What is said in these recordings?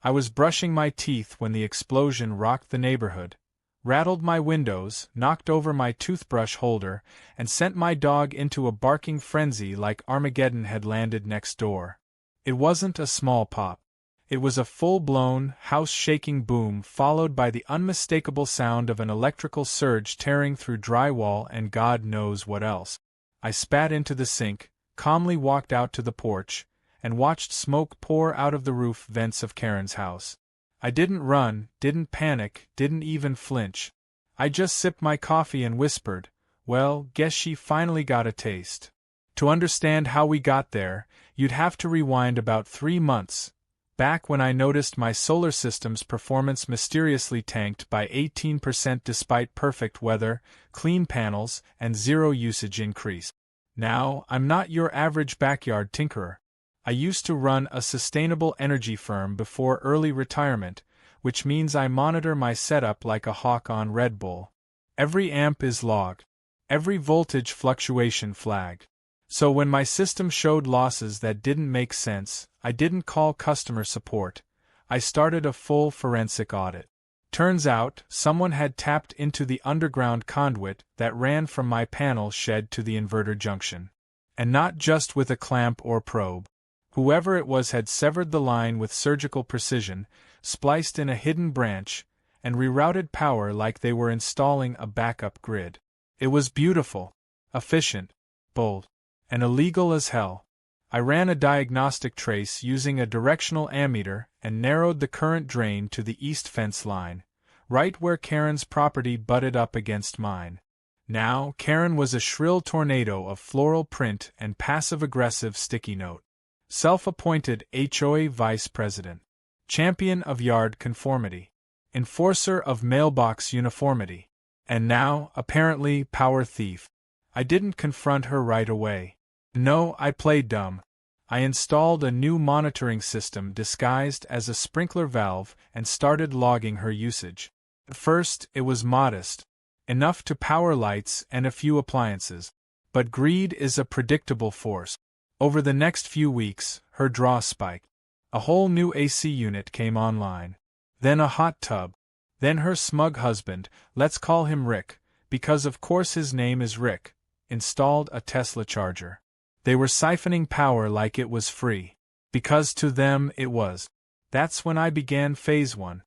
I was brushing my teeth when the explosion rocked the neighborhood, rattled my windows, knocked over my toothbrush holder, and sent my dog into a barking frenzy like Armageddon had landed next door. It wasn't a small pop. It was a full-blown, house-shaking boom followed by the unmistakable sound of an electrical surge tearing through drywall and God knows what else. I spat into the sink, calmly walked out to the porch, and watched smoke pour out of the roof vents of Karen's house. I didn't run, didn't panic, didn't even flinch. I just sipped my coffee and whispered, "Well, guess she finally got a taste." To understand how we got there, you'd have to rewind about 3 months, back when I noticed my solar system's performance mysteriously tanked by 18% despite perfect weather, clean panels, and zero usage increase. Now, I'm not your average backyard tinkerer. I used to run a sustainable energy firm before early retirement, which means I monitor my setup like a hawk on Red Bull. Every amp is logged, every voltage fluctuation flagged. So when my system showed losses that didn't make sense, I didn't call customer support. I started a full forensic audit. Turns out, someone had tapped into the underground conduit that ran from my panel shed to the inverter junction. And not just with a clamp or probe. Whoever it was had severed the line with surgical precision, spliced in a hidden branch, and rerouted power like they were installing a backup grid. It was beautiful, efficient, bold, and illegal as hell. I ran a diagnostic trace using a directional ammeter and narrowed the current drain to the east fence line, right where Karen's property butted up against mine. Now, Karen was a shrill tornado of floral print and passive-aggressive sticky note. Self-appointed HOA vice president. Champion of yard conformity. Enforcer of mailbox uniformity. And now, apparently, power thief. I didn't confront her right away. No, I played dumb. I installed a new monitoring system disguised as a sprinkler valve and started logging her usage. At first, it was modest. Enough to power lights and a few appliances. But greed is a predictable force. Over the next few weeks, her draw spiked. A whole new AC unit came online. Then a hot tub. Then her smug husband, let's call him Rick, because of course his name is Rick, installed a Tesla charger. They were siphoning power like it was free. Because to them it was. That's when I began Phase 1.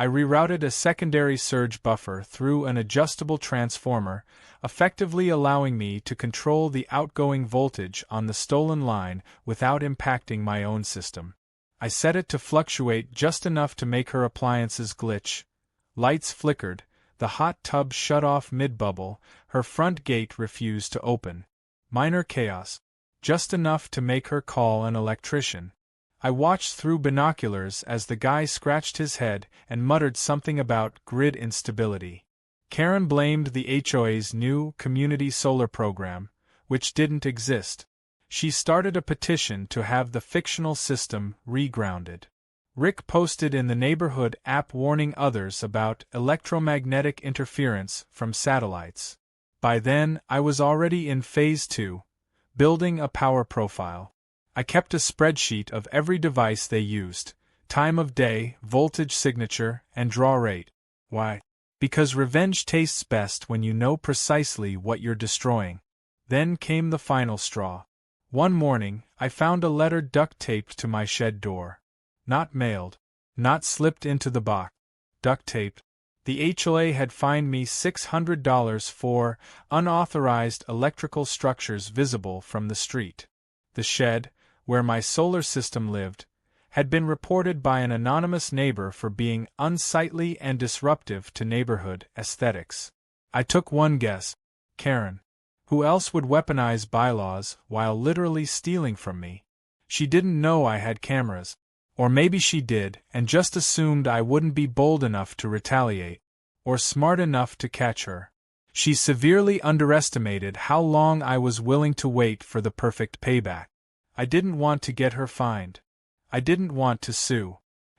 I rerouted a secondary surge buffer through an adjustable transformer, effectively allowing me to control the outgoing voltage on the stolen line without impacting my own system. I set it to fluctuate just enough to make her appliances glitch. Lights flickered, the hot tub shut off mid-bubble, her front gate refused to open. Minor chaos. Just enough to make her call an electrician. I watched through binoculars as the guy scratched his head and muttered something about grid instability. Karen blamed the HOA's new community solar program, which didn't exist. She started a petition to have the fictional system regrounded. Rick posted in the neighborhood app warning others about electromagnetic interference from satellites. By then, I was already in Phase 2, building a power profile. I kept a spreadsheet of every device they used, time of day, voltage signature, and draw rate. Why? Because revenge tastes best when you know precisely what you're destroying. Then came the final straw. One morning, I found a letter duct-taped to my shed door. Not mailed. Not slipped into the box. Duct-taped. The HOA had fined me $600 for unauthorized electrical structures visible from the street. The shed, where my solar system lived, had been reported by an anonymous neighbor for being unsightly and disruptive to neighborhood aesthetics. I took one guess. Karen. Who else would weaponize bylaws while literally stealing from me? She didn't know I had cameras. Or maybe she did and just assumed I wouldn't be bold enough to retaliate, or smart enough to catch her. She severely underestimated how long I was willing to wait for the perfect payback. I didn't want to get her fined. I didn't want to sue.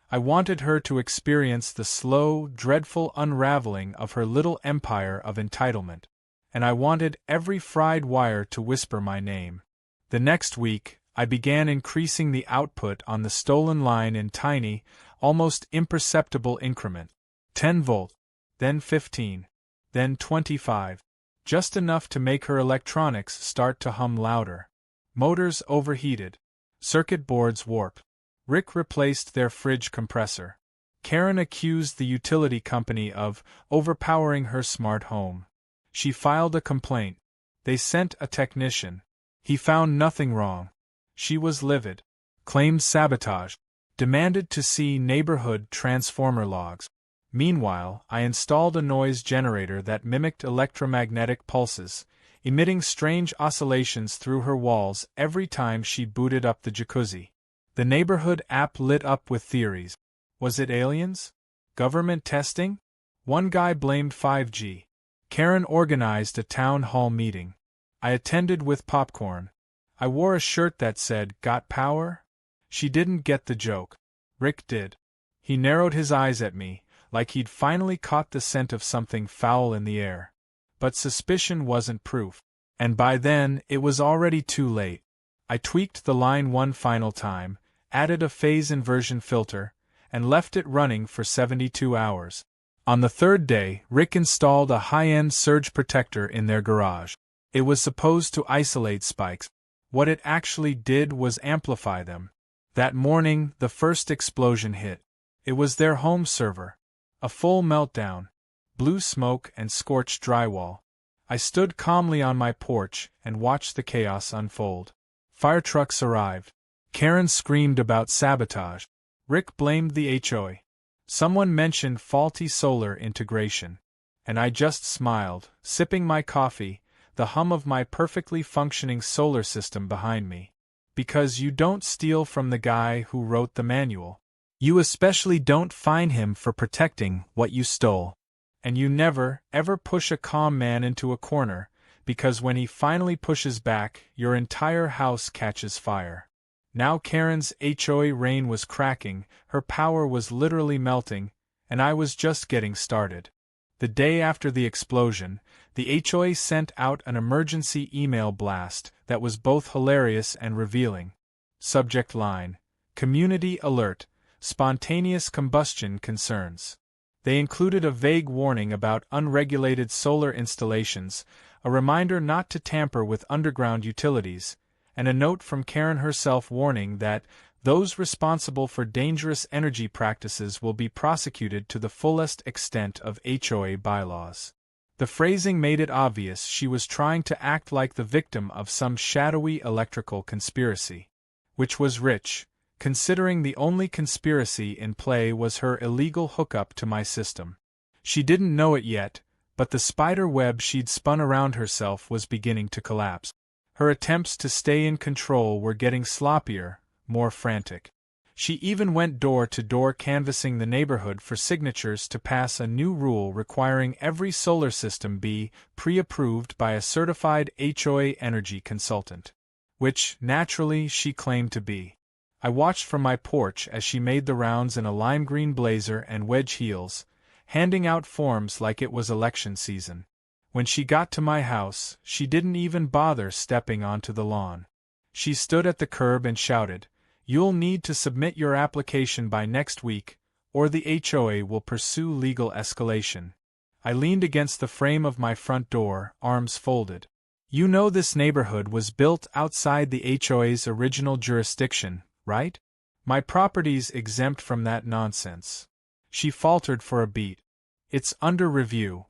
I wanted her to experience the slow, dreadful unraveling of her little empire of entitlement. And I wanted every fried wire to whisper my name. The next week, I began increasing the output on the stolen line in tiny, almost imperceptible increment. 10 volt, then 15, then 25. Just enough to make her electronics start to hum louder. Motors overheated. Circuit boards warped. Rick replaced their fridge compressor. Karen accused the utility company of overpowering her smart home. She filed a complaint. They sent a technician. He found nothing wrong. She was livid. Claimed sabotage. Demanded to see neighborhood transformer logs. Meanwhile, I installed a noise generator that mimicked electromagnetic pulses, emitting strange oscillations through her walls every time she booted up the jacuzzi. The neighborhood app lit up with theories. Was it aliens? Government testing? One guy blamed 5G. Karen organized a town hall meeting. I attended with popcorn. I wore a shirt that said, "Got power?" She didn't get the joke. Rick did. He narrowed his eyes at me, like he'd finally caught the scent of something foul in the air. But suspicion wasn't proof. And by then, it was already too late. I tweaked the line one final time, added a phase inversion filter, and left it running for 72 hours. On the third day, Rick installed a high-end surge protector in their garage. It was supposed to isolate spikes. What it actually did was amplify them. That morning, the first explosion hit. It was their home server. A full meltdown. Blue smoke and scorched drywall. I stood calmly on my porch and watched the chaos unfold. Fire trucks arrived. Karen screamed about sabotage. Rick blamed the HOA. Someone mentioned faulty solar integration. And I just smiled, sipping my coffee, the hum of my perfectly functioning solar system behind me. Because you don't steal from the guy who wrote the manual. You especially don't fine him for protecting what you stole. And you never, ever push a calm man into a corner, because when he finally pushes back, your entire house catches fire. Now Karen's HOA reign was cracking, her power was literally melting, and I was just getting started. The day after the explosion, the HOA sent out an emergency email blast that was both hilarious and revealing. Subject line: Community Alert, Spontaneous Combustion Concerns. They included a vague warning about unregulated solar installations, a reminder not to tamper with underground utilities, and a note from Karen herself warning that those responsible for dangerous energy practices will be prosecuted to the fullest extent of HOA bylaws. The phrasing made it obvious she was trying to act like the victim of some shadowy electrical conspiracy. Which was rich, considering the only conspiracy in play was her illegal hookup to my system. She didn't know it yet, but the spider web she'd spun around herself was beginning to collapse. Her attempts to stay in control were getting sloppier, more frantic. She even went door to door canvassing the neighborhood for signatures to pass a new rule requiring every solar system be pre-approved by a certified HOA energy consultant. Which, naturally, she claimed to be. I watched from my porch as she made the rounds in a lime green blazer and wedge heels, handing out forms like it was election season. When she got to my house, she didn't even bother stepping onto the lawn. She stood at the curb and shouted, "You'll need to submit your application by next week, or the HOA will pursue legal escalation." I leaned against the frame of my front door, arms folded. "You know this neighborhood was built outside the HOA's original jurisdiction, right? My property's exempt from that nonsense." She faltered for a beat. "It's under review."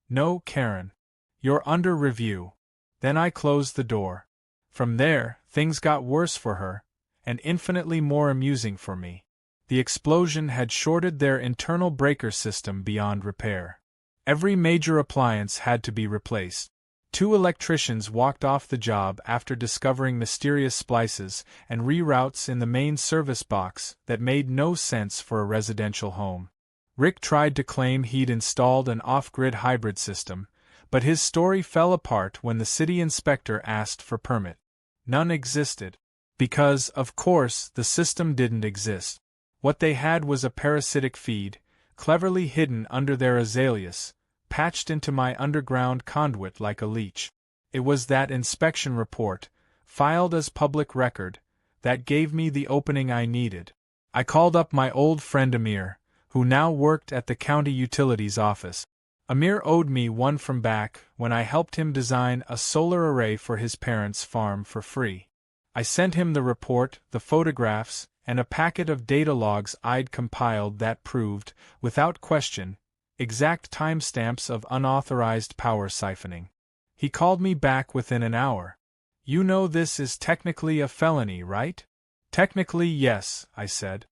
"No, Karen. You're under review." Then I closed the door. From there, things got worse for her, and infinitely more amusing for me. The explosion had shorted their internal breaker system beyond repair. Every major appliance had to be replaced. 2 electricians walked off the job after discovering mysterious splices and reroutes in the main service box that made no sense for a residential home. Rick tried to claim he'd installed an off-grid hybrid system, but his story fell apart when the city inspector asked for permit. None existed. Because, of course, the system didn't exist. What they had was a parasitic feed, cleverly hidden under their azaleas, patched into my underground conduit like a leech. It was that inspection report, filed as public record, that gave me the opening I needed. I called up my old friend Amir, who now worked at the county utilities office. Amir owed me one from back when I helped him design a solar array for his parents' farm for free. I sent him the report, the photographs, and a packet of data logs I'd compiled that proved, without question, exact timestamps of unauthorized power siphoning. He called me back within an hour. You know this is technically a felony, right? Technically, yes, I said.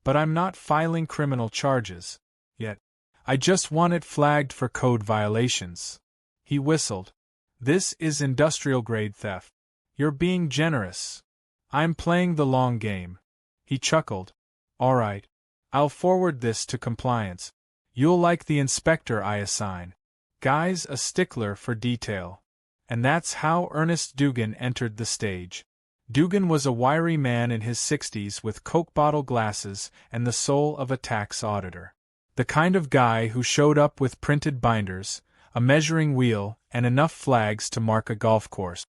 But I'm not filing criminal charges. Yet. I just want it flagged for code violations. He whistled. This is industrial-grade theft. You're being generous. I'm playing the long game. He chuckled. All right. I'll forward this to compliance. You'll like the inspector I assign. Guy's a stickler for detail. And that's how Ernest Dugan entered the stage. Dugan was a wiry man in his 60s with Coke bottle glasses and the soul of a tax auditor. The kind of guy who showed up with printed binders, a measuring wheel, and enough flags to mark a golf course.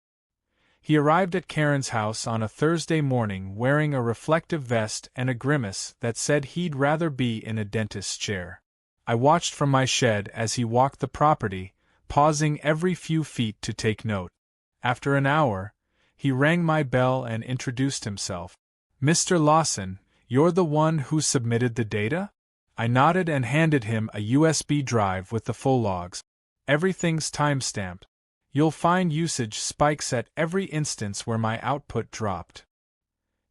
He arrived at Karen's house on a Thursday morning wearing a reflective vest and a grimace that said he'd rather be in a dentist's chair. I watched from my shed as he walked the property, pausing every few feet to take note. After an hour, he rang my bell and introduced himself. Mr. Lawson, you're the one who submitted the data? I nodded and handed him a USB drive with the full logs. Everything's timestamped. You'll find usage spikes at every instance where my output dropped.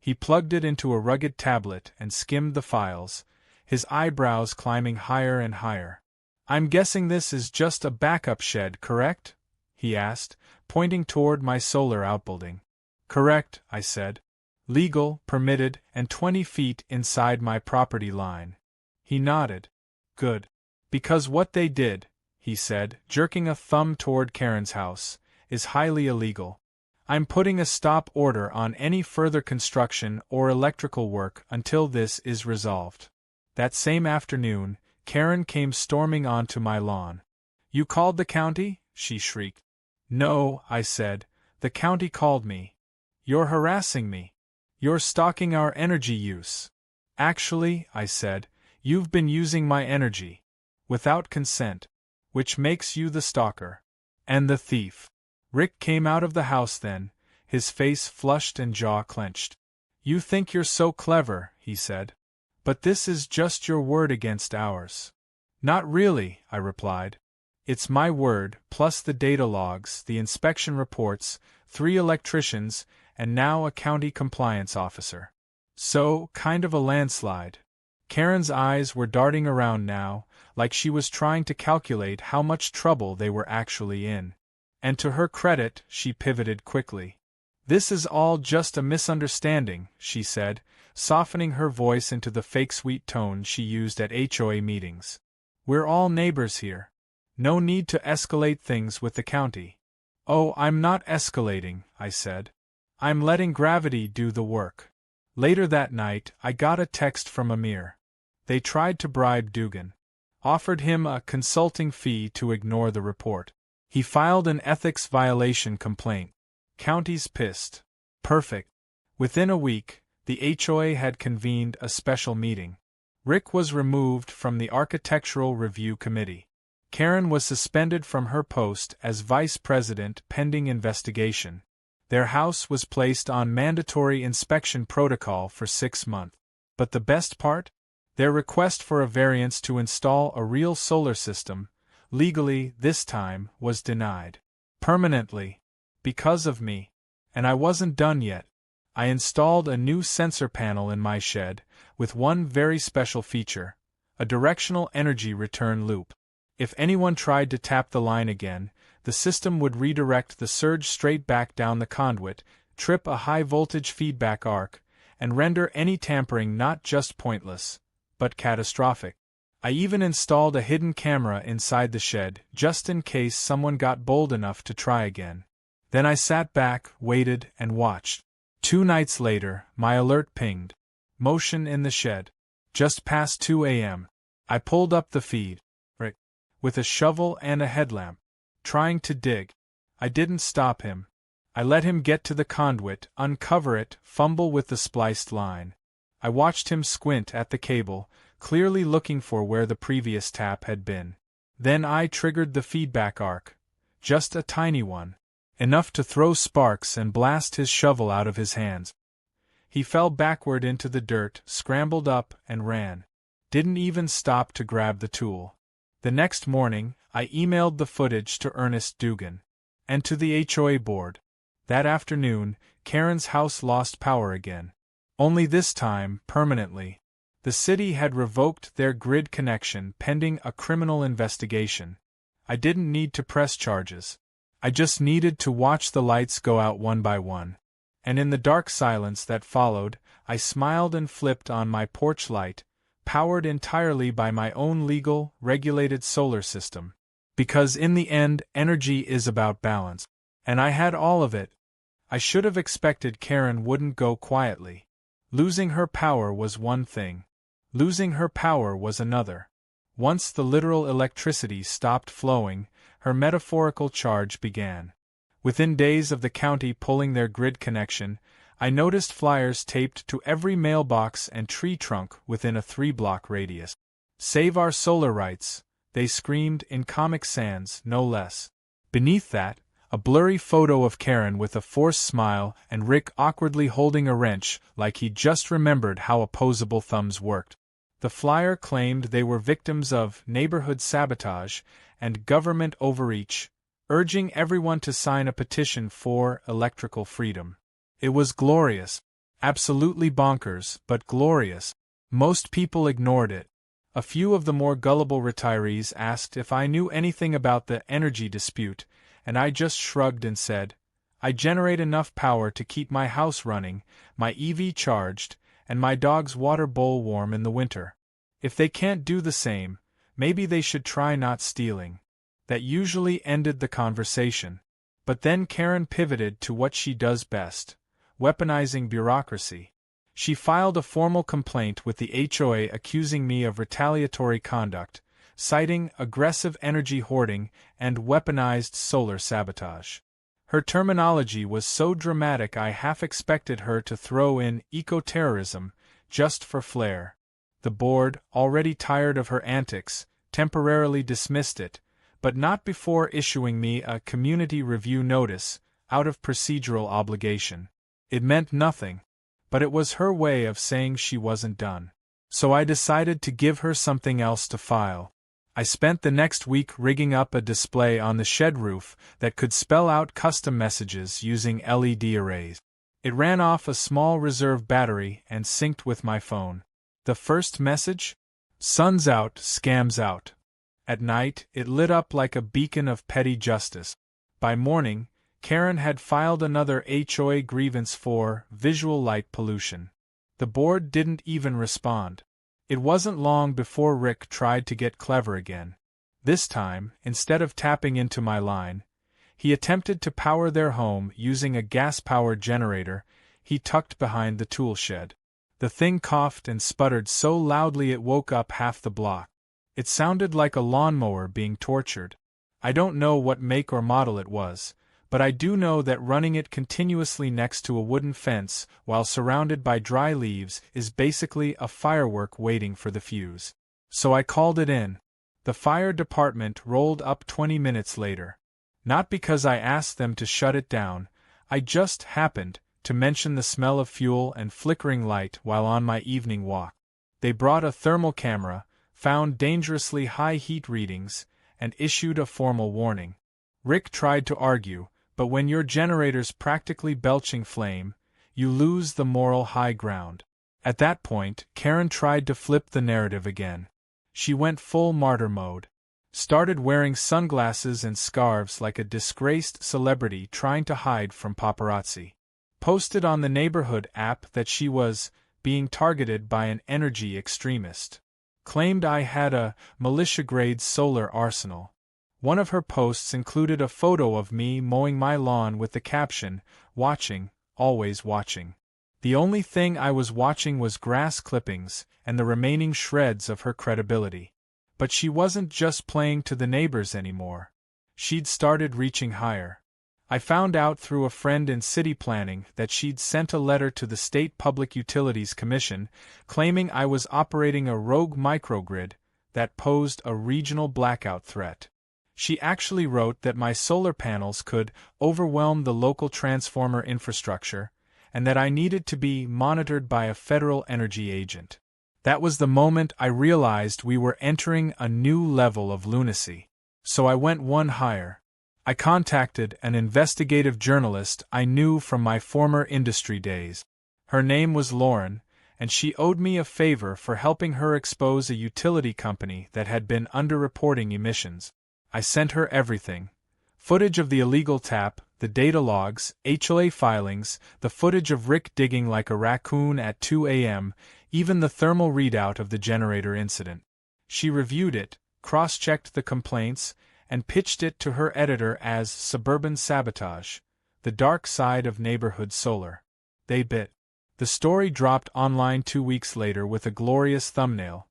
He plugged it into a rugged tablet and skimmed the files, his eyebrows climbing higher and higher. I'm guessing this is just a backup shed, correct? He asked, pointing toward my solar outbuilding. Correct, I said. Legal, permitted, and 20 feet inside my property line. He nodded. Good. Because what they did, he said, jerking a thumb toward Karen's house, is highly illegal. I'm putting a stop order on any further construction or electrical work until this is resolved. That same afternoon, Karen came storming onto my lawn. You called the county? She shrieked. No, I said. The county called me. You're harassing me. You're stalking our energy use. Actually, I said, you've been using my energy. Without consent. Which makes you the stalker. And the thief. Rick came out of the house then, his face flushed and jaw clenched. You think you're so clever, he said. But this is just your word against ours. Not really, I replied. It's my word, plus the data logs, the inspection reports, 3 electricians, and now a county compliance officer. So, kind of a landslide. Karen's eyes were darting around now, like she was trying to calculate how much trouble they were actually in. And to her credit, she pivoted quickly. This is all just a misunderstanding, she said, softening her voice into the fake sweet tone she used at HOA meetings. We're all neighbors here. No need to escalate things with the county. Oh, I'm not escalating, I said. I'm letting gravity do the work. Later that night, I got a text from Amir. They tried to bribe Dugan. Offered him a consulting fee to ignore the report. He filed an ethics violation complaint. County's pissed. Perfect. Within a week, the HOA had convened a special meeting. Rick was removed from the Architectural Review Committee. Karen was suspended from her post as vice president pending investigation. Their house was placed on mandatory inspection protocol for 6 months. But the best part? Their request for a variance to install a real solar system, legally this time, was denied. Permanently. Because of me. And I wasn't done yet. I installed a new sensor panel in my shed, with one very special feature, a directional energy return loop. If anyone tried to tap the line again, the system would redirect the surge straight back down the conduit, trip a high-voltage feedback arc, and render any tampering not just pointless, but catastrophic. I even installed a hidden camera inside the shed, just in case someone got bold enough to try again. Then I sat back, waited, and watched. 2 nights later, my alert pinged. Motion in the shed. Just past 2 a.m. I pulled up the feed. Rick. With a shovel and a headlamp. Trying to dig. I didn't stop him. I let him get to the conduit, uncover it, fumble with the spliced line. I watched him squint at the cable, clearly looking for where the previous tap had been. Then I triggered the feedback arc. Just a tiny one. Enough to throw sparks and blast his shovel out of his hands. He fell backward into the dirt, scrambled up, and ran. Didn't even stop to grab the tool. The next morning, I emailed the footage to Ernest Dugan. And to the HOA board. That afternoon, Karen's house lost power again. Only this time, permanently. The city had revoked their grid connection pending a criminal investigation. I didn't need to press charges. I just needed to watch the lights go out one by one. And in the dark silence that followed, I smiled and flipped on my porch light, powered entirely by my own legal, regulated solar system. Because in the end, energy is about balance. And I had all of it. I should have expected Karen wouldn't go quietly. Losing her power was one thing. Losing her power was another. Once the literal electricity stopped flowing, her metaphorical charge began. Within days of the county pulling their grid connection, I noticed flyers taped to every mailbox and tree trunk within a 3-block radius. "Save our solar rights," they screamed in Comic Sans, no less. Beneath that, a blurry photo of Karen with a forced smile and Rick awkwardly holding a wrench like he'd just remembered how opposable thumbs worked. The flyer claimed they were victims of neighborhood sabotage and government overreach, urging everyone to sign a petition for electrical freedom. It was glorious. Absolutely bonkers, but glorious. Most people ignored it. A few of the more gullible retirees asked if I knew anything about the energy dispute, and I just shrugged and said, "I generate enough power to keep my house running, my EV charged, and my dog's water bowl warm in the winter. If they can't do the same, maybe they should try not stealing." That usually ended the conversation. But then Karen pivoted to what she does best: weaponizing bureaucracy. She filed a formal complaint with the HOA accusing me of retaliatory conduct, citing aggressive energy hoarding and weaponized solar sabotage. Her terminology was so dramatic I half expected her to throw in eco-terrorism, just for flair. The board, already tired of her antics, temporarily dismissed it, but not before issuing me a community review notice, out of procedural obligation. It meant nothing, but it was her way of saying she wasn't done. So I decided to give her something else to file. I spent the next week rigging up a display on the shed roof that could spell out custom messages using LED arrays. It ran off a small reserve battery and synced with my phone. The first message? "Sun's out, scams out." At night, it lit up like a beacon of petty justice. By morning, Karen had filed another HOA grievance for visual light pollution. The board didn't even respond. It wasn't long before Rick tried to get clever again. This time, instead of tapping into my line, he attempted to power their home using a gas-powered generator he tucked behind the tool shed. The thing coughed and sputtered so loudly it woke up half the block. It sounded like a lawnmower being tortured. I don't know what make or model it was, but I do know that running it continuously next to a wooden fence while surrounded by dry leaves is basically a firework waiting for the fuse. So I called it in. The fire department rolled up 20 minutes later. Not because I asked them to shut it down, I just happened to mention the smell of fuel and flickering light while on my evening walk. They brought a thermal camera, found dangerously high heat readings, and issued a formal warning. Rick tried to argue, but when your generator's practically belching flame, you lose the moral high ground. At that point, Karen tried to flip the narrative again. She went full martyr mode. Started wearing sunglasses and scarves like a disgraced celebrity trying to hide from paparazzi. Posted on the neighborhood app that she was being targeted by an energy extremist. Claimed I had a militia-grade solar arsenal. One of her posts included a photo of me mowing my lawn with the caption, "Watching, always watching." The only thing I was watching was grass clippings and the remaining shreds of her credibility. But she wasn't just playing to the neighbors anymore. She'd started reaching higher. I found out through a friend in city planning that she'd sent a letter to the State Public Utilities Commission claiming I was operating a rogue microgrid that posed a regional blackout threat. She actually wrote that my solar panels could overwhelm the local transformer infrastructure and that I needed to be monitored by a federal energy agent. That was the moment I realized we were entering a new level of lunacy. So I went one higher. I contacted an investigative journalist I knew from my former industry days. Her name was Lauren, and she owed me a favor for helping her expose a utility company that had been underreporting emissions. I sent her everything. Footage of the illegal tap, the data logs, HOA filings, the footage of Rick digging like a raccoon at 2 a.m., even the thermal readout of the generator incident. She reviewed it, cross-checked the complaints, and pitched it to her editor as Suburban Sabotage, the dark side of neighborhood solar. They bit. The story dropped online 2 weeks later with a glorious thumbnail.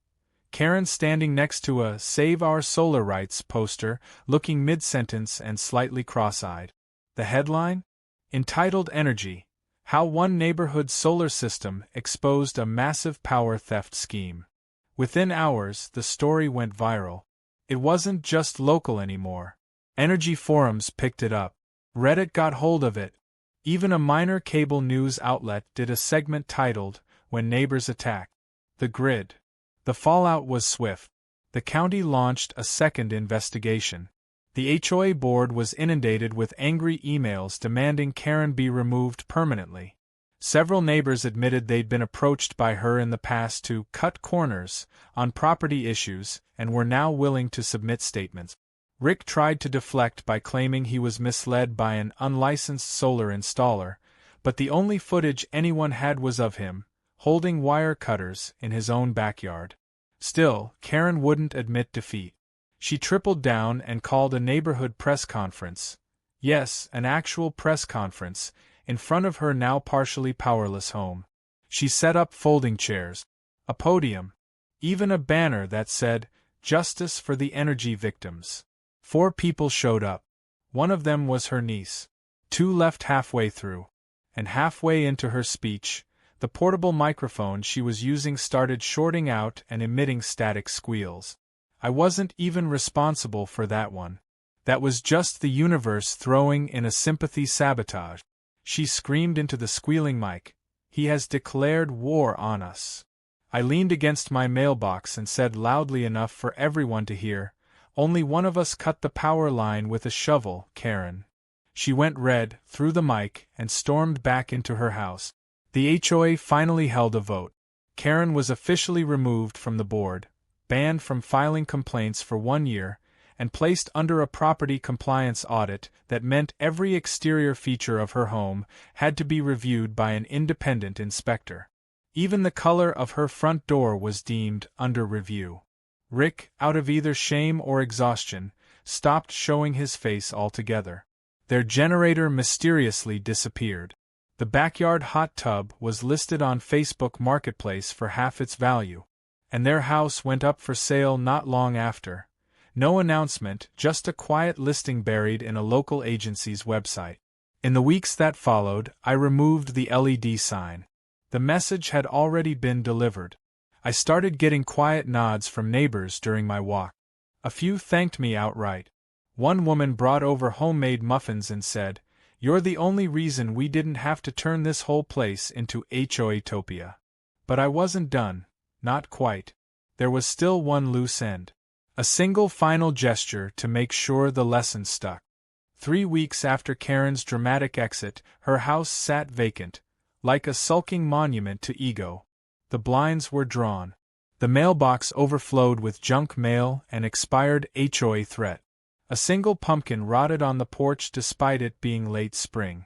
Karen standing next to a Save Our Solar Rights poster, looking mid-sentence and slightly cross-eyed. The headline? Entitled Energy: How One Neighborhood Solar System Exposed a Massive Power Theft Scheme. Within hours, the story went viral. It wasn't just local anymore. Energy forums picked it up. Reddit got hold of it. Even a minor cable news outlet did a segment titled, When Neighbors Attack the Grid. The fallout was swift. The county launched a second investigation. The HOA board was inundated with angry emails demanding Karen be removed permanently. Several neighbors admitted they'd been approached by her in the past to cut corners on property issues and were now willing to submit statements. Rick tried to deflect by claiming he was misled by an unlicensed solar installer, but the only footage anyone had was of him, holding wire cutters in his own backyard. Still, Karen wouldn't admit defeat. She tripled down and called a neighborhood press conference. Yes, an actual press conference, in front of her now partially powerless home. She set up folding chairs, a podium, even a banner that said, Justice for the Energy Victims. 4 people showed up. One of them was her niece. 2 left halfway through. And halfway into her speech, the portable microphone she was using started shorting out and emitting static squeals. I wasn't even responsible for that one. That was just the universe throwing in a sympathy sabotage. She screamed into the squealing mic, He has declared war on us. I leaned against my mailbox and said loudly enough for everyone to hear, Only one of us cut the power line with a shovel, Karen. She went red, threw the mic, and stormed back into her house. The HOA finally held a vote. Karen was officially removed from the board, banned from filing complaints for 1 year, and placed under a property compliance audit that meant every exterior feature of her home had to be reviewed by an independent inspector. Even the color of her front door was deemed under review. Rick, out of either shame or exhaustion, stopped showing his face altogether. Their generator mysteriously disappeared. The backyard hot tub was listed on Facebook Marketplace for half its value, and their house went up for sale not long after. No announcement, just a quiet listing buried in a local agency's website. In the weeks that followed, I removed the LED sign. The message had already been delivered. I started getting quiet nods from neighbors during my walk. A few thanked me outright. One woman brought over homemade muffins and said, You're the only reason we didn't have to turn this whole place into HOA-topia. But I wasn't done. Not quite. There was still one loose end. A single final gesture to make sure the lesson stuck. 3 weeks after Karen's dramatic exit, her house sat vacant, like a sulking monument to ego. The blinds were drawn. The mailbox overflowed with junk mail and expired HOA threat. A single pumpkin rotted on the porch despite it being late spring.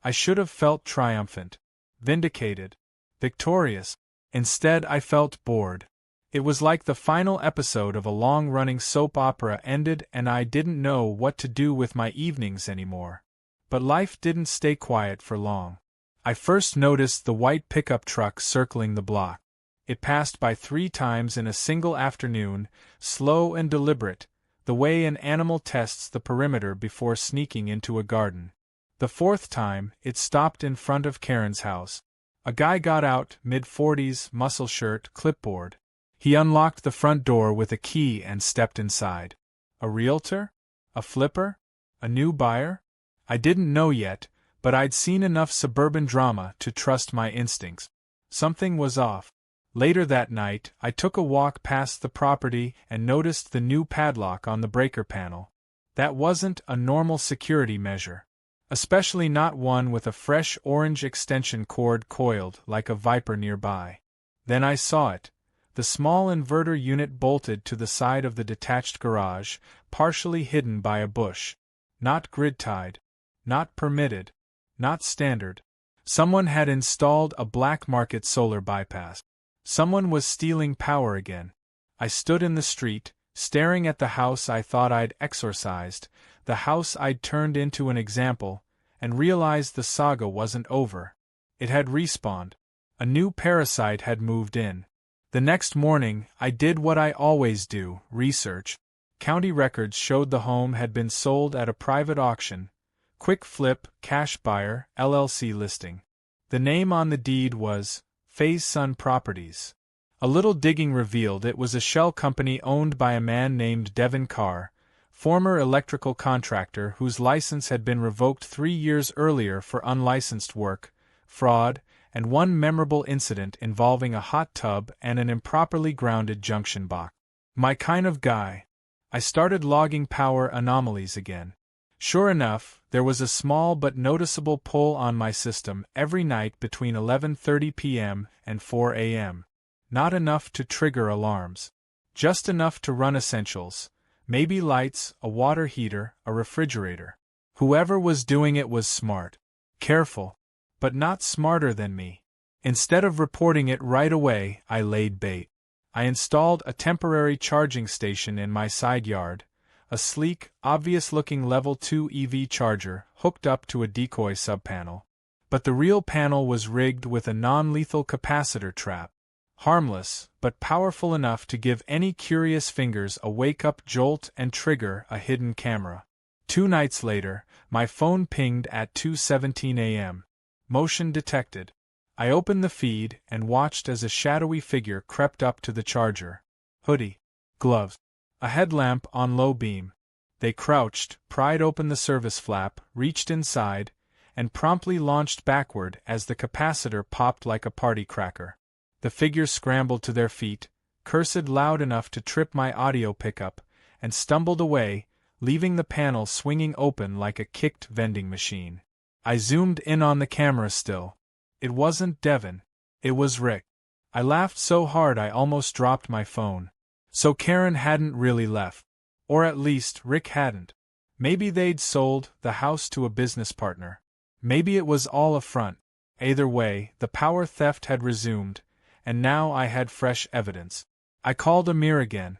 I should have felt triumphant, vindicated, victorious. Instead, I felt bored. It was like the final episode of a long-running soap opera ended and I didn't know what to do with my evenings anymore. But life didn't stay quiet for long. I first noticed the white pickup truck circling the block. It passed by 3 times in a single afternoon, slow and deliberate, the way an animal tests the perimeter before sneaking into a garden. The fourth time, it stopped in front of Karen's house. A guy got out, mid-40s, muscle shirt, clipboard. He unlocked the front door with a key and stepped inside. A realtor? A flipper? A new buyer? I didn't know yet, but I'd seen enough suburban drama to trust my instincts. Something was off. Later that night, I took a walk past the property and noticed the new padlock on the breaker panel. That wasn't a normal security measure. Especially not one with a fresh orange extension cord coiled like a viper nearby. Then I saw it. The small inverter unit bolted to the side of the detached garage, partially hidden by a bush. Not grid-tied. Not permitted. Not standard. Someone had installed a black market solar bypass. Someone was stealing power again. I stood in the street, staring at the house I thought I'd exorcised, the house I'd turned into an example, and realized the saga wasn't over. It had respawned. A new parasite had moved in. The next morning, I did what I always do, research. County records showed the home had been sold at a private auction. Quick flip, cash buyer, LLC listing. The name on the deed was Faye's Son Properties. A little digging revealed it was a shell company owned by a man named Devin Carr, former electrical contractor whose license had been revoked 3 years earlier for unlicensed work, fraud, and one memorable incident involving a hot tub and an improperly grounded junction box. My kind of guy. I started logging power anomalies again. Sure enough, there was a small but noticeable pull on my system every night between 11:30 p.m. and 4 a.m. Not enough to trigger alarms. Just enough to run essentials. Maybe lights, a water heater, a refrigerator. Whoever was doing it was smart. Careful. But not smarter than me. Instead of reporting it right away, I laid bait. I installed a temporary charging station in my side yard, a sleek, obvious-looking Level 2 EV charger hooked up to a decoy subpanel. But the real panel was rigged with a non-lethal capacitor trap. Harmless, but powerful enough to give any curious fingers a wake-up jolt and trigger a hidden camera. 2 nights later, my phone pinged at 2:17 a.m. Motion detected. I opened the feed and watched as a shadowy figure crept up to the charger. Hoodie. Gloves. A headlamp on low beam. They crouched, pried open the service flap, reached inside, and promptly launched backward as the capacitor popped like a party cracker. The figures scrambled to their feet, cursed loud enough to trip my audio pickup, and stumbled away, leaving the panel swinging open like a kicked vending machine. I zoomed in on the camera still. It wasn't Devin. It was Rick. I laughed so hard I almost dropped my phone. So Karen hadn't really left. Or at least, Rick hadn't. Maybe they'd sold the house to a business partner. Maybe it was all a front. Either way, the power theft had resumed, and now I had fresh evidence. I called Amir again.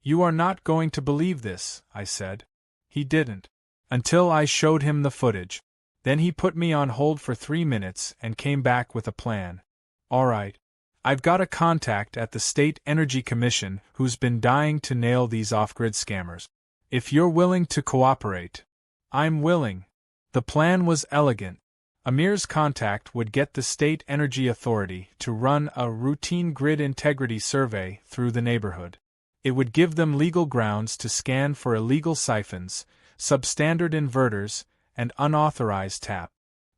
"You are not going to believe this," I said. He didn't. Until I showed him the footage. Then he put me on hold for 3 minutes and came back with a plan. "All right. I've got a contact at the State Energy Commission who's been dying to nail these off-grid scammers. If you're willing to cooperate." "I'm willing." The plan was elegant. Amir's contact would get the State Energy Authority to run a routine grid integrity survey through the neighborhood. It would give them legal grounds to scan for illegal siphons, substandard inverters, and unauthorized tap.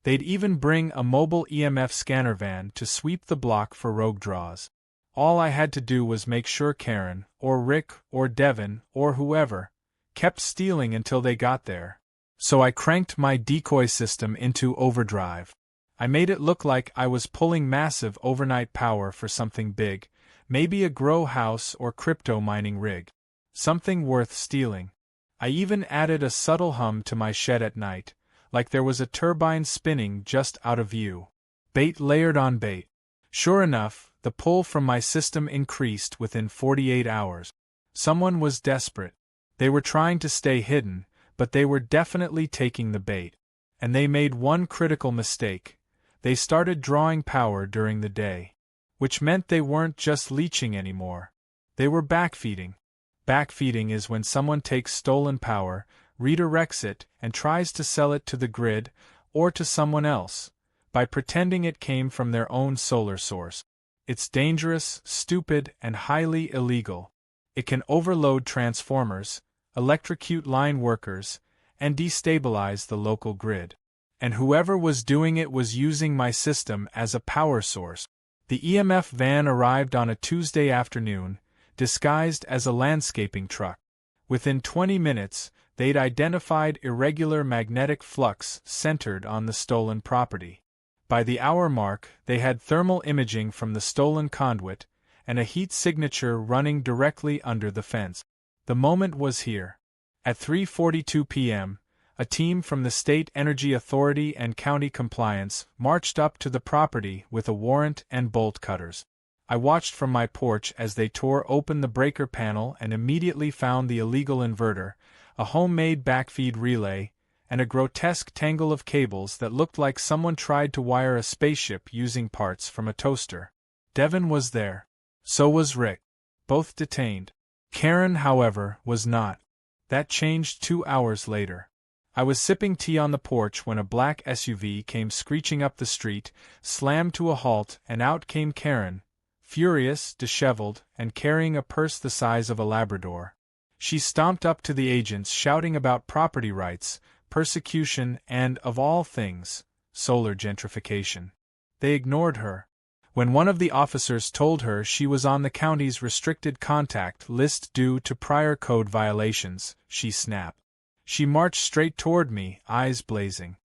They'd even bring a mobile EMF scanner van to sweep the block for rogue draws. All I had to do was make sure Karen, or Rick, or Devin, or whoever, kept stealing until they got there. So I cranked my decoy system into overdrive. I made it look like I was pulling massive overnight power for something big, maybe a grow house or crypto mining rig. Something worth stealing. I even added a subtle hum to my shed at night, like there was a turbine spinning just out of view. Bait layered on bait. Sure enough, the pull from my system increased within 48 hours. Someone was desperate. They were trying to stay hidden, but they were definitely taking the bait. And they made one critical mistake. They started drawing power during the day. Which meant they weren't just leeching anymore. They were backfeeding. Backfeeding is when someone takes stolen power, redirects it, and tries to sell it to the grid, or to someone else, by pretending it came from their own solar source. It's dangerous, stupid, and highly illegal. It can overload transformers, electrocute line workers, and destabilize the local grid. And whoever was doing it was using my system as a power source. The EMF van arrived on a Tuesday afternoon, disguised as a landscaping truck. Within 20 minutes, they'd identified irregular magnetic flux centered on the stolen property. By the hour mark, they had thermal imaging from the stolen conduit, and a heat signature running directly under the fence. The moment was here. At 3:42 p.m., a team from the State Energy Authority and County Compliance marched up to the property with a warrant and bolt cutters. I watched from my porch as they tore open the breaker panel and immediately found the illegal inverter, a homemade backfeed relay, and a grotesque tangle of cables that looked like someone tried to wire a spaceship using parts from a toaster. Devin was there. So was Rick. Both detained. Karen, however, was not. That changed 2 hours later. I was sipping tea on the porch when a black SUV came screeching up the street, slammed to a halt, and out came Karen, furious, disheveled, and carrying a purse the size of a Labrador. She stomped up to the agents shouting about property rights, persecution, and, of all things, solar gentrification. They ignored her. When one of the officers told her she was on the county's restricted contact list due to prior code violations, she snapped. She marched straight toward me, eyes blazing.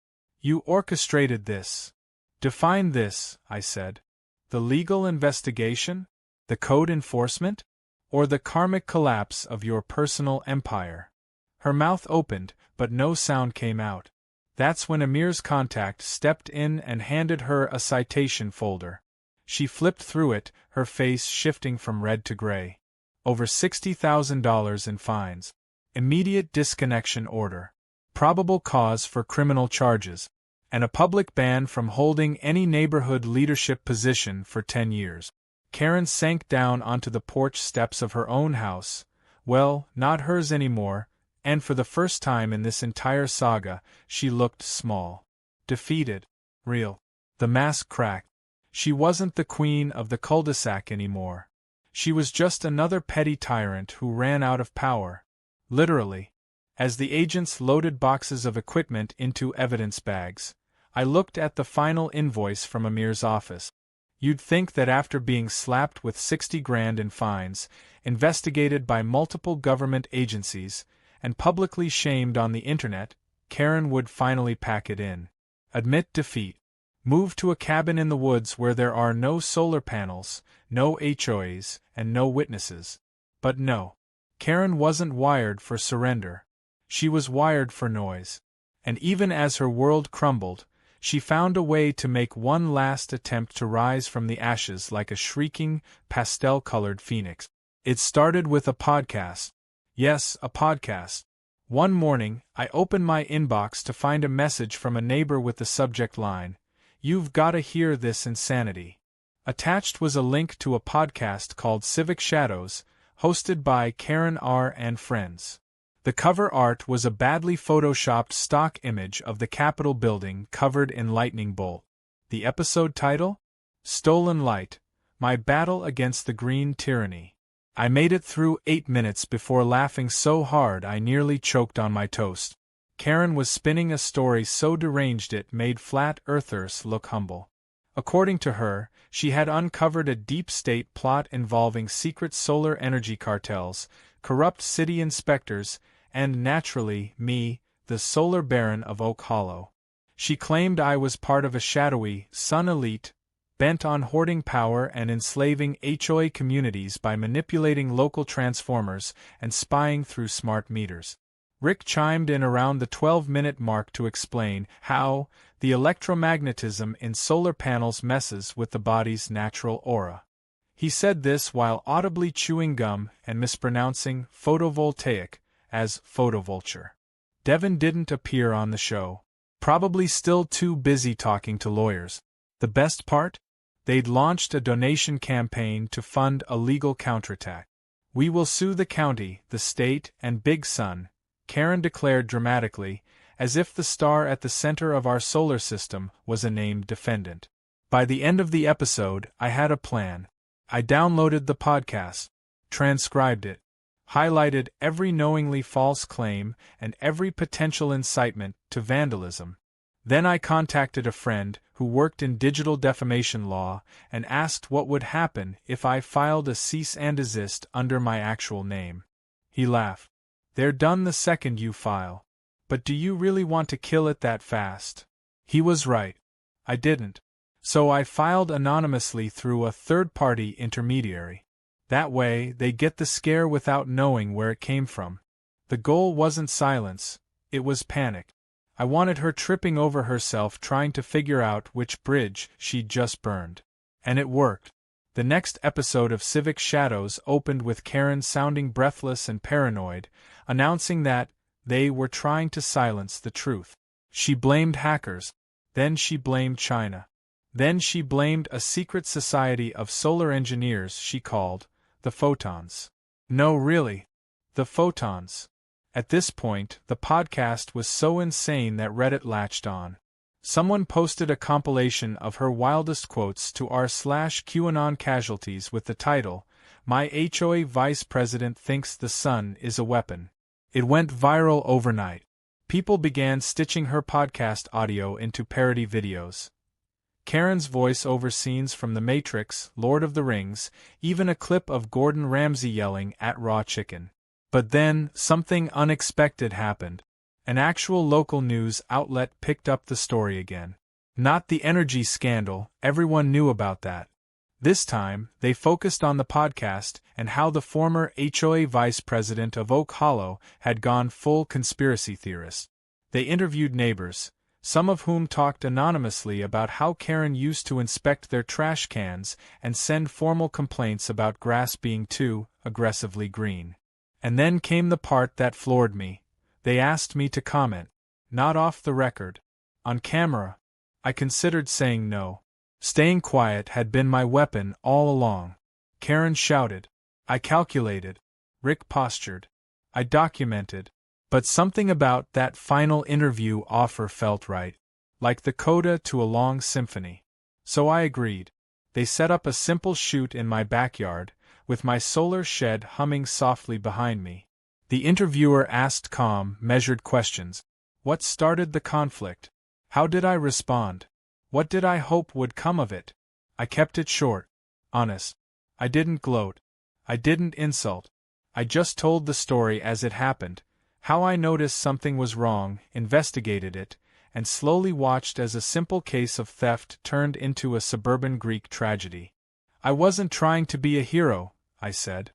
"You orchestrated this." "Define this," I said. "The legal investigation? The code enforcement? Or the karmic collapse of your personal empire?" Her mouth opened, but no sound came out. That's when Amir's contact stepped in and handed her a citation folder. She flipped through it, her face shifting from red to gray. Over $60,000 in fines. Immediate disconnection order. Probable cause for criminal charges. And a public ban from holding any neighborhood leadership position for 10 years. Karen sank down onto the porch steps of her own house. Well, not hers anymore, and for the first time in this entire saga, she looked small. Defeated. Real. The mask cracked. She wasn't the queen of the cul-de-sac anymore. She was just another petty tyrant who ran out of power. Literally. As the agents loaded boxes of equipment into evidence bags, I looked at the final invoice from Amir's office. You'd think that after being slapped with 60 grand in fines, investigated by multiple government agencies, and publicly shamed on the internet, Karen would finally pack it in. Admit defeat. Move to a cabin in the woods where there are no solar panels, no HOAs, and no witnesses. But no. Karen wasn't wired for surrender. She was wired for noise. And even as her world crumbled, she found a way to make one last attempt to rise from the ashes like a shrieking, pastel-colored phoenix. It started with a podcast. Yes, a podcast. One morning, I opened my inbox to find a message from a neighbor with the subject line, "You've gotta hear this insanity." Attached was a link to a podcast called Civic Shadows, hosted by Karen R. and friends. The cover art was a badly photoshopped stock image of the Capitol building covered in lightning bolt. The episode title? Stolen Light, My Battle Against the Green Tyranny. I made it through 8 minutes before laughing so hard I nearly choked on my toast. Karen was spinning a story so deranged it made flat earthers look humble. According to her, she had uncovered a deep state plot involving secret solar energy cartels, corrupt city inspectors, and naturally, me, the solar baron of Oak Hollow. She claimed I was part of a shadowy, sun elite, bent on hoarding power and enslaving HOA communities by manipulating local transformers and spying through smart meters. Rick chimed in around the 12-minute mark to explain how the electromagnetism in solar panels messes with the body's natural aura. He said this while audibly chewing gum and mispronouncing photovoltaic as photovulture. Devin didn't appear on the show, probably still too busy talking to lawyers. The best part? They'd launched a donation campaign to fund a legal counterattack. "We will sue the county, the state, and Big Sun," Karen declared dramatically, as if the star at the center of our solar system was a named defendant. By the end of the episode, I had a plan. I downloaded the podcast, transcribed it, highlighted every knowingly false claim and every potential incitement to vandalism. Then I contacted a friend who worked in digital defamation law and asked what would happen if I filed a cease and desist under my actual name. He laughed. "They're done the second you file. But do you really want to kill it that fast?" He was right. I didn't. So I filed anonymously through a third-party intermediary. That way, they get the scare without knowing where it came from. The goal wasn't silence, it was panic. I wanted her tripping over herself trying to figure out which bridge she'd just burned. And it worked. The next episode of Civic Shadows opened with Karen sounding breathless and paranoid, announcing that they were trying to silence the truth. She blamed hackers. Then she blamed China. Then she blamed a secret society of solar engineers she called the Photons. No, really. The Photons. At this point, the podcast was so insane that Reddit latched on. Someone posted a compilation of her wildest quotes to r/QAnon casualties with the title, "My HOA Vice President Thinks the Sun is a Weapon." It went viral overnight. People began stitching her podcast audio into parody videos. Karen's voice over scenes from The Matrix, Lord of the Rings, even a clip of Gordon Ramsay yelling at raw chicken. But then, something unexpected happened. An actual local news outlet picked up the story again. Not the energy scandal, everyone knew about that. This time, they focused on the podcast and how the former HOA vice president of Oak Hollow had gone full conspiracy theorist. They interviewed neighbors, some of whom talked anonymously about how Karen used to inspect their trash cans and send formal complaints about grass being too aggressively green. And then came the part that floored me. They asked me to comment. Not off the record. On camera. I considered saying no. Staying quiet had been my weapon all along. Karen shouted. I calculated. Rick postured. I documented. But something about that final interview offer felt right. Like the coda to a long symphony. So I agreed. They set up a simple shoot in my backyard, with my solar shed humming softly behind me. The interviewer asked calm, measured questions. What started the conflict? How did I respond? What did I hope would come of it? I kept it short. Honest. I didn't gloat. I didn't insult. I just told the story as it happened, how I noticed something was wrong, investigated it, and slowly watched as a simple case of theft turned into a suburban Greek tragedy. I wasn't trying to be a hero, I said.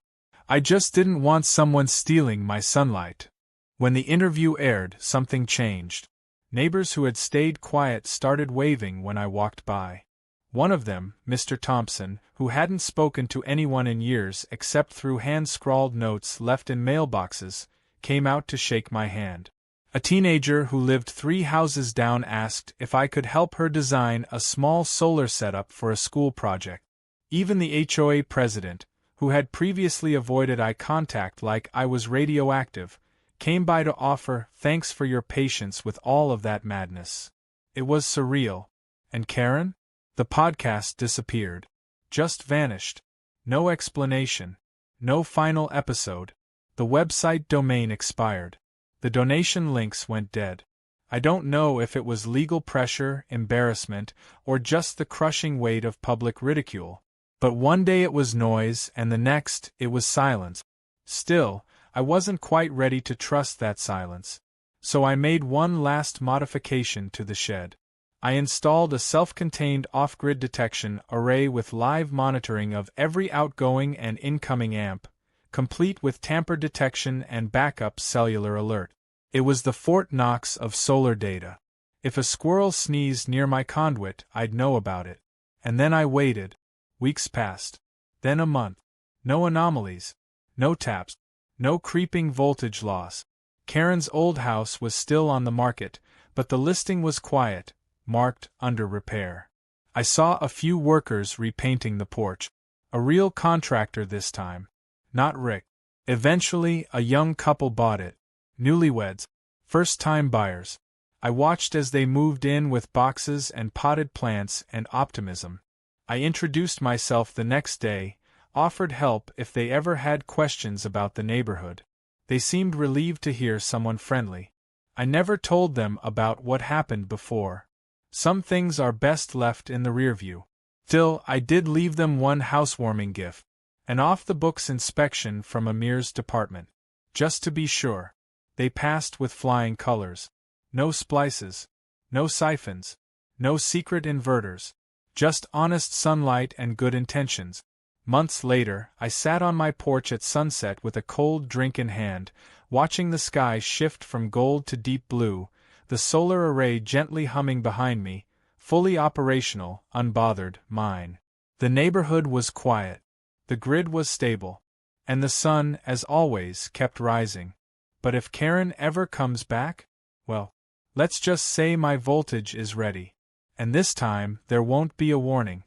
I just didn't want someone stealing my sunlight. When the interview aired, something changed. Neighbors who had stayed quiet started waving when I walked by. One of them, Mr. Thompson, who hadn't spoken to anyone in years except through hand-scrawled notes left in mailboxes, came out to shake my hand. A teenager who lived 3 houses down asked if I could help her design a small solar setup for a school project. Even the HOA president, who had previously avoided eye contact like I was radioactive, came by to offer thanks for your patience with all of that madness. It was surreal. And Karen? The podcast disappeared. Just vanished. No explanation. No final episode. The website domain expired. The donation links went dead. I don't know if it was legal pressure, embarrassment, or just the crushing weight of public ridicule. But one day it was noise, and the next, it was silence. Still, I wasn't quite ready to trust that silence. So I made one last modification to the shed. I installed a self-contained off-grid detection array with live monitoring of every outgoing and incoming amp, complete with tamper detection and backup cellular alert. It was the Fort Knox of solar data. If a squirrel sneezed near my conduit, I'd know about it. And then I waited. Weeks passed. Then a month. No anomalies. No taps. No creeping voltage loss. Karen's old house was still on the market, but the listing was quiet, marked under repair. I saw a few workers repainting the porch. A real contractor this time. Not Rick. Eventually, a young couple bought it. Newlyweds. First-time buyers. I watched as they moved in with boxes and potted plants and optimism. I introduced myself the next day, offered help if they ever had questions about the neighborhood. They seemed relieved to hear someone friendly. I never told them about what happened before. Some things are best left in the rearview. Still, I did leave them one housewarming gift, an off-the-books inspection from Amir's department. Just to be sure. They passed with flying colors. No splices, no siphons, no secret inverters. Just honest sunlight and good intentions. Months later, I sat on my porch at sunset with a cold drink in hand, watching the sky shift from gold to deep blue, the solar array gently humming behind me, fully operational, unbothered, mine. The neighborhood was quiet. The grid was stable. And the sun, as always, kept rising. But if Karen ever comes back, well, let's just say my voltage is ready. And this time, there won't be a warning.